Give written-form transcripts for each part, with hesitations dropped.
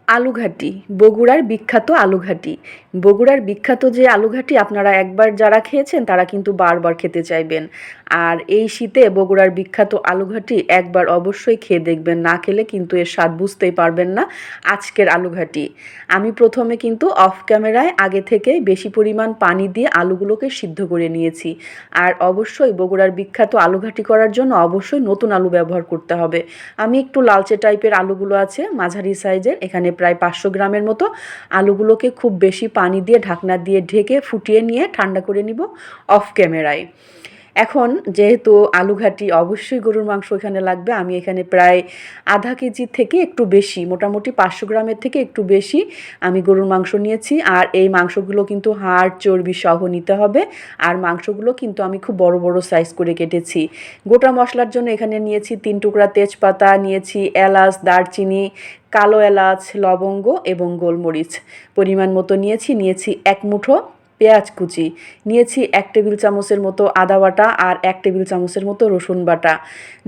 আলুঘাটি, বগুড়ার বিখ্যাত আলুঘাটি। বগুড়ার বিখ্যাত যে আলুঘাটি আপনারা একবার যারা খেয়েছেন তারা কিন্তু বারবার খেতে চাইবেন। আর এই শীতে বগুড়ার বিখ্যাত আলুঘাটি একবার অবশ্যই খেয়ে দেখবেন, না খেলে কিন্তু এর স্বাদ বুঝতেই পারবেন না। আজকের আলুঘাটি আমি প্রথমে কিন্তু অফ ক্যামেরায় আগে থেকেই বেশি পরিমাণ পানি দিয়ে আলুগুলোকে সিদ্ধ করে নিয়েছি। আর অবশ্যই বগুড়ার বিখ্যাত আলুঘাটি করার জন্য অবশ্যই নতুন আলু ব্যবহার করতে হবে। আমি একটু লালচে টাইপের আলুগুলো আছে মাঝারি সাইজের, এখানে প্রায় 500 গ্রামের মতো আলুগুলোকে খুব বেশি পানি দিয়ে ঢাকনা দিয়ে ঢেকে ফুটিয়ে নিয়ে ঠান্ডা করে নিব অফ ক্যামেরায়। এখন যেহেতু আলুঘাটি অবশ্যই গরুর মাংস এখানে লাগবে, আমি এখানে প্রায় আধা কেজি থেকে একটু বেশি, মোটামুটি 500 গ্রামের থেকে একটু বেশি আমি গরুর মাংস নিয়েছি। আর এই মাংসগুলো কিন্তু হাড় চর্বি সহ নিতে হবে। আর মাংসগুলো কিন্তু আমি খুব বড় বড় সাইজ করে কেটেছি। গোটা মশলার জন্য এখানে নিয়েছি 3 টুকরা তেজপাতা, নিয়েছি এলাচ, দারচিনি, কালো এলাচ, লবঙ্গ এবং গোলমরিচ পরিমাণ মতো নিয়েছি 1 মুঠো পেঁয়াজ কুচি, নিয়েছি 1 টেবিল চামচের মতো আদা বাটা আর 1 টেবিল চামচের মতো রসুন বাটা।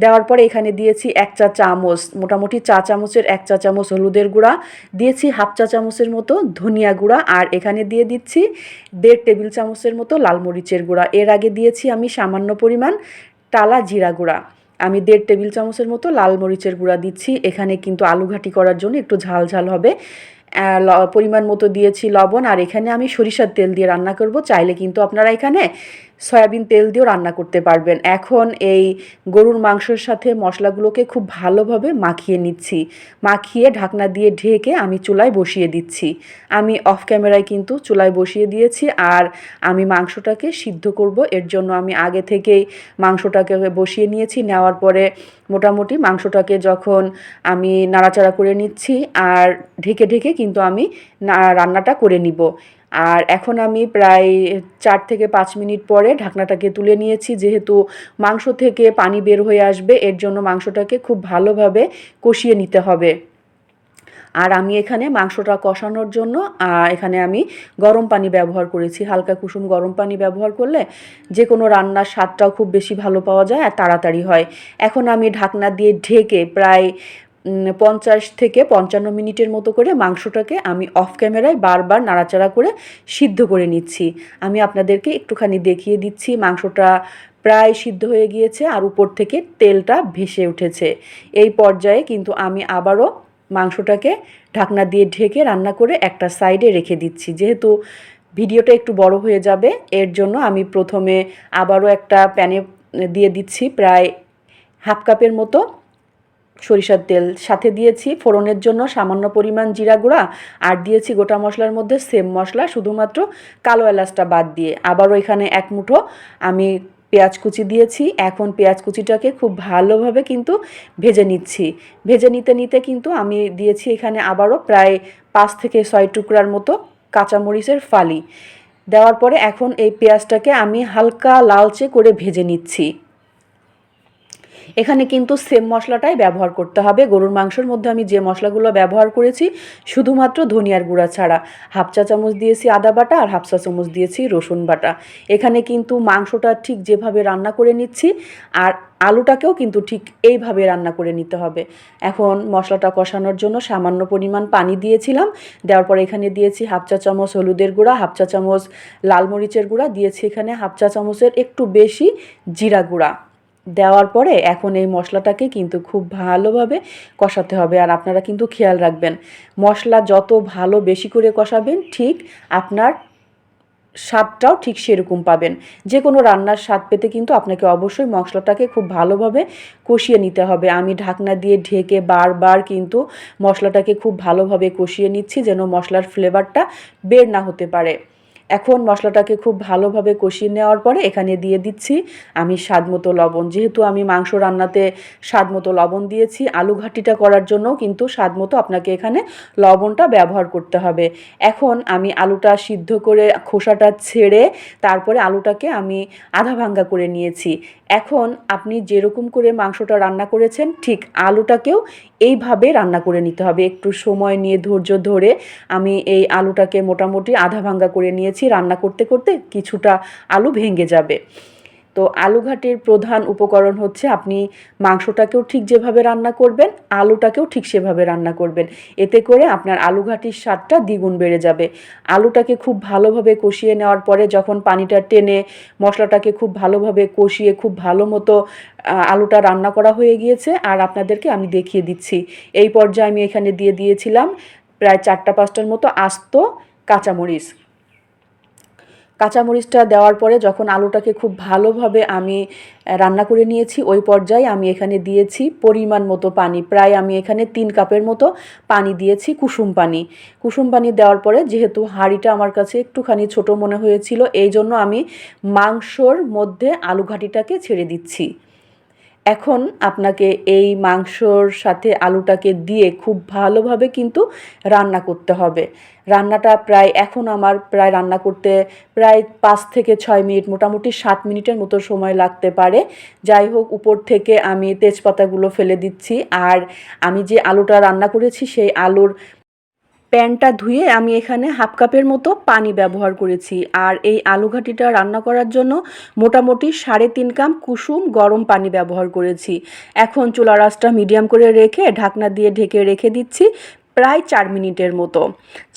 দেওয়ার পরে এখানে দিয়েছি 1 চা চামচ, মোটামুটি চা চামচের 1 চা চামচ হলুদের গুঁড়া, দিয়েছি হাফ চা চামচের মতো ধনিয়া গুঁড়া, আর এখানে দিয়ে দিচ্ছি 1.5 টেবিল চামচের মতো লাল মরিচের গুঁড়া। এর আগে দিয়েছি আমি সামান্য পরিমাণ টালা জিরা গুঁড়া। আমি 1.5 টেবিল চামচের মতো লাল মরিচের গুঁড়া দিচ্ছি। এখানে কিন্তু আলুঘাটি করার জন্য একটু ঝাল ঝাল হবে। পরিমাণ মতো দিয়েছি লবণ। আর এখানে আমি সরিষার তেল দিয়ে রান্না করব, চাইলে কিন্তু আপনারা এখানে সয়াবিন তেল দিয়েও রান্না করতে পারবেন। এখন এই গরুর মাংসের সাথে মশলাগুলোকে খুব ভালোভাবে মাখিয়ে নিচ্ছি। মাখিয়ে ঢাকনা দিয়ে ঢেকে আমি চুলায় বসিয়ে দিচ্ছি। আমি অফ ক্যামেরায় কিন্তু চুলায় বসিয়ে দিয়েছি। আর আমি মাংসটাকে সিদ্ধ করব, এর জন্য আমি আগে থেকেই মাংসটাকে বসিয়ে নিয়েছি। নেওয়ার পরে মোটামুটি মাংসটাকে যখন আমি নাড়াচাড়া করে নিচ্ছি আর ঢেকে ঢেকে কিন্তু আমি রান্নাটা করে নিব। আর এখন আমি প্রায় 4 থেকে 5 মিনিট পরে ঢাকনাটাকে তুলে নিয়েছি। যেহেতু মাংস থেকে পানি বের হয়ে আসবে, এর জন্য মাংসটাকে খুব ভালোভাবে কষিয়ে নিতে হবে। আর আমি এখানে মাংসটা কষানোর জন্য এখানে আমি গরম পানি ব্যবহার করেছি। হালকা কুসুম গরম পানি ব্যবহার করলে যে কোনো রান্নার স্বাদটাও খুব বেশি ভালো পাওয়া যায় আর তাড়াতাড়ি হয়। এখন আমি ঢাকনা দিয়ে ঢেকে প্রায় 50 থেকে 55 মিনিটের মতো করে মাংসটাকে আমি অফ ক্যামেরায় বারবার নাড়াচাড়া করে সিদ্ধ করে নিচ্ছি। আমি আপনাদেরকে একটুখানি দেখিয়ে দিচ্ছি, মাংসটা প্রায় সিদ্ধ হয়ে গিয়েছে আর উপর থেকে তেলটা ভেসে উঠেছে। এই পর্যায়ে কিন্তু আমি আবারও মাংসটাকে ঢাকনা দিয়ে ঢেকে রান্না করে একটা সাইডে রেখে দিচ্ছি। যেহেতু ভিডিওটা একটু বড় হয়ে যাবে, এর জন্য আমি প্রথমে আবারও একটা প্যানে দিয়ে দিচ্ছি প্রায় হাফ কাপের মতো সরিষার তেল। সাথে দিয়েছি ফোড়নের জন্য সামান্য পরিমাণ জিরা গুঁড়া, আর দিয়েছি গোটা মশলার মধ্যে সেম মশলা, শুধুমাত্র কালো এলাচটা বাদ দিয়ে। আবারও এখানে 1 মুঠো আমি পেঁয়াজ কুচি দিয়েছি। এখন পেঁয়াজ কুচিটাকে খুব ভালোভাবে কিন্তু ভেজে নিচ্ছি। ভেজে নিতে নিতে কিন্তু আমি দিয়েছি এখানে আবারও প্রায় 5 থেকে 6 টুকরার মতো কাঁচামরিচের ফালি। দেওয়ার পরে এখন এই পেঁয়াজটাকে আমি হালকা লালচে করে ভেজে নিচ্ছি। এখানে কিন্তু সেম মশলাটাই ব্যবহার করতে হবে। গরুর মাংসের মধ্যে আমি যে মশলাগুলো ব্যবহার করেছি শুধুমাত্র ধনিয়ার গুঁড়া ছাড়া। হাফ চা চামচ দিয়েছি আদা বাটা আর হাফ চা চামচ দিয়েছি রসুন বাটা। এখানে কিন্তু মাংসটা ঠিক যেভাবে রান্না করে নিচ্ছি আর আলুটাকেও কিন্তু ঠিক এইভাবে রান্না করে নিতে হবে। এখন মশলাটা কষানোর জন্য সামান্য পরিমাণ পানি দিয়েছিলাম। দেওয়ার পর এখানে দিয়েছি হাফ চা চামচ হলুদের গুঁড়া, হাফ চা চামচ লাল মরিচের গুঁড়া, দিয়েছি এখানে হাফ চা চামচের একটু বেশি জিরা গুঁড়া। দেওয়ার পরে এখন এই মশলাটাকে কিন্তু খুব ভালোভাবে কষাতে হবে। আর আপনারা কিন্তু খেয়াল রাখবেন, মশলা যত ভালো বেশি করে কষাবেন ঠিক আপনার স্বাদটাও ঠিক সেরকম পাবেন। যে কোনো রান্নার স্বাদ পেতে কিন্তু আপনাকে অবশ্যই মশলাটাকে খুব ভালোভাবে কষিয়ে নিতে হবে। আমি ঢাকনা দিয়ে ঢেকে বারবার কিন্তু মশলাটাকে খুব ভালোভাবে কষিয়ে নিচ্ছি, যেন মশলার ফ্লেভারটা বের না হতে পারে। এখন মশলাটাকে খুব ভালোভাবে কষিয়ে নেওয়ার পরে এখানে দিয়ে দিচ্ছি আমি স্বাদমতো লবণ। যেহেতু আমি মাংস রান্নাতে স্বাদমতো লবণ দিয়েছি, আলু ঘাটিটা করার জন্য কিন্তু স্বাদমতো আপনাকে এখানে লবণটা ব্যবহার করতে হবে। এখন আমি আলুটা সিদ্ধ করে খোসাটা ছেড়ে তারপরে আলুটাকে আমি আধা ভাঙ্গা করে নিয়েছি। এখন আপনি যেরকম করে মাংসটা রান্না করেছেন ঠিক আলুটাকেও এইভাবে রান্না করে নিতে হবে। একটু সময় নিয়ে ধৈর্য ধরে আমি এই আলুটাকে মোটামুটি আধা ভাঙ্গা করে নিয়েছি। রান্না করতে করতে কিছুটা আলু ভেঙে যাবে। তো আলু ঘাটির প্রধান উপকরণ হচ্ছে আপনি মাংসটাকেও ঠিক যেভাবে রান্না করবেন, আলুটাকেও ঠিক সেভাবে রান্না করবেন। এতে করে আপনার আলু ঘাটির স্বাদটা দ্বিগুণ বেড়ে যাবে। আলুটাকে খুব ভালোভাবে কষিয়ে নেওয়ার পরে যখন পানিটা টেনে মশলাটাকে খুব ভালোভাবে কষিয়ে খুব ভালো মতো আলুটা রান্না করা হয়ে গিয়েছে, আর আপনাদেরকে আমি দেখিয়ে দিচ্ছি। এই পর্যায়ে আমি এখানে দিয়ে দিয়েছিলাম প্রায় 4-5টার মতো আস্ত কাঁচামরিচ। কাঁচামরিচটা দেওয়ার পরে যখন আলুটাকে খুব ভালোভাবে আমি রান্না করে নিয়েছি, ওই পর্যায়ে আমি এখানে দিয়েছি পরিমাণ মতো পানি। প্রায় আমি এখানে 3 কাপের মতো পানি দিয়েছি, কুসুম পানি। কুসুম পানি দেওয়ার পরে যেহেতু হাঁড়িটা আমার কাছে একটুখানি ছোট মনে হয়েছিল, এই জন্য আমি মাংসর মধ্যে আলু ঘাটিটাকে ছেড়ে দিচ্ছি। এখন আপনাকে এই মাংসর সাথে আলুটাকে দিয়ে খুব ভালোভাবে কিন্তু রান্না করতে হবে। রান্নাটা এখন আমার প্রায় রান্না করতে প্রায় 5 থেকে 6 মিনিট, মোটামুটি 7 মিনিটের মতো সময় লাগতে পারে। যাই হোক, উপর থেকে আমি তেজপাতাগুলো ফেলে দিচ্ছি। আর আমি যে আলুটা রান্না করেছি সেই আলুর প্যানটা ধুয়ে আমি এখানে 1/2 কাপের মতো পানি ব্যবহার করেছি। আর এই আলু ঘাটিটা রান্না করার জন্য মোটামুটি 3.5 কাপ কুসুম গরম পানি ব্যবহার করেছি। এখন চুলার আঁচটা মিডিয়াম করে রেখে ঢাকনা দিয়ে ঢেকে রেখে দিচ্ছি প্রায় 4 মিনিটের মতো।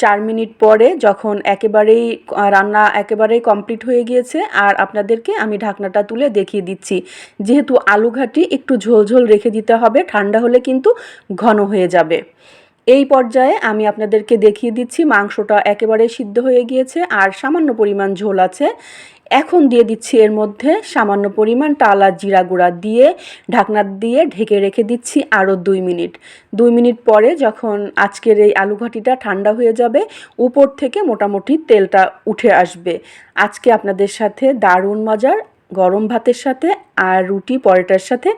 4 মিনিট পরে যখন রান্না একেবারেই কমপ্লিট হয়ে গিয়েছে, আর আপনাদেরকে আমি ঢাকনাটা তুলে দেখিয়ে দিচ্ছি। যেহেতু আলু ঘাটি একটু ঝোল রেখে দিতে হবে, ঠান্ডা হলে কিন্তু ঘন হয়ে যাবে। এই পর্যায়ে আমি আপনাদেরকে দেখিয়ে দিচ্ছি মাংসটা একেবারে সিদ্ধ হয়ে গিয়েছে আর সামান্য পরিমাণ ঝোল আছে। এখন দিয়ে দিচ্ছি এর মধ্যে সামান্য পরিমাণ টালা জিরা গুঁড়া দিয়ে ঢাকনা দিয়ে ঢেকে রেখে দিচ্ছি আরও 2 মিনিট। 2 মিনিট পরে যখন আজকের এই আলু ঘাটিটা ঠান্ডা হয়ে যাবে, উপর থেকে মোটামুটি তেলটা উঠে আসবে। আজকে আপনাদের সাথে দারুণ মজার গরম ভাতের সাথে আর রুটি পরোটার সাথে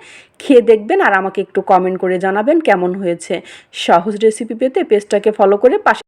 খেয়ে দেখবেন, আর আমাকে একটু কমেন্ট করে জানাবেন কেমন হয়েছে। সহজ রেসিপি পেতে পেজটাকে ফলো করে পাশে